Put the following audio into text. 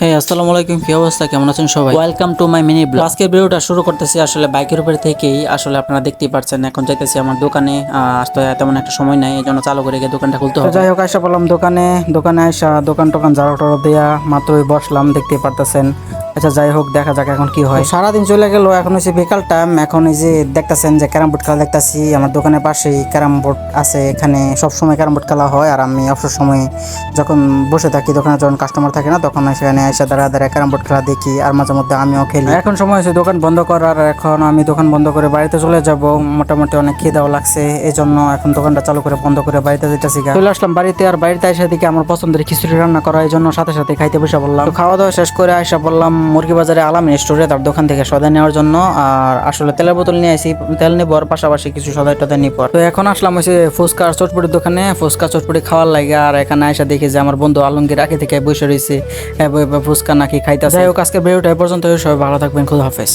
হ্যাঁ, আসসালামু আলাইকুম। কি অবস্থা, কেমন আছেন সবাই? Welcome to my mini blog. আজকের ভিডিওটা শুরু করতেছি আসলে বাইকের উপরে থেকেই। আসলে আপনারা দেখতেই পাচ্ছেন এখন যাইতেছি আমার দোকানে। আসতে তেমন একটা সময় নাই, এই জন্য চালু করে গিয়ে দোকানটা খুলতে হবে। যাই হোক, আইসা বললাম দোকানে আইসা দোকান ঝাড়ু টাড়ু দেয়া মাত্রই বসলাম, দেখতেই পারতেছেন। আচ্ছা যাই হোক, দেখা যাক এখন কি হয়। সারাদিন চলে গেল, এখন হচ্ছে বিকাল টাইম। এখন এই যে দেখতেছেন যে ক্যারাম বোর্ড খেলা দেখতেছি। আমার দোকানের পাশেই ক্যারাম বোর্ড আছে, এখানে সবসময় ক্যারাম বোর্ড খেলা হয়। আর আমি অবসর সময়ে যখন বসে থাকি দোকানে, যখন কাস্টমার থাকে না, তখন সেখানে এসে দাঁড়া ক্যারাম বোর্ড খেলা দেখি, আর মাঝে মধ্যে আমিও খেলি। এখন সময় হয়েছে দোকান বন্ধ করার। এখন আমি দোকান বন্ধ করে বাড়িতে চলে যাব। মোটামুটি অনেক খিদাও লাগছে, এই জন্য এখন দোকানটা চালু করে বন্ধ করে বাড়িতে যেতেছি। চলে আসলাম বাড়িতে, আর বাড়িতে এসে দিকে আমার পছন্দের খিচুড়ি রান্না করা, এই জন্য সাথে সাথে খাইতে বসে বললাম। খাওয়া দাওয়া শেষ করে আসা বললাম মুরগি বাজারে আলামিন স্টোরে, তার দোকান থেকে সদাই নেওয়ার জন্য। আর আসলে তেলের বোতল নিয়ে আসি, তেল নেবো আর পাশাপাশি কিছু সদাই টদাই নিব। তো এখন আসলাম হচ্ছে ফুচকা আর চটপটির দোকানে, ফুচকা চটপটি খাওয়ার লাগে। আর এখানে এসে দেখি যে আমার বন্ধু আলমগীর আগে থেকে বসে রয়েছে, ফুচকা নাকি খাইতে। যাই হোক, আজকে ভিডিওটা এই পর্যন্ত। সবাই ভালো থাকবেন, খুদা হাফেজ।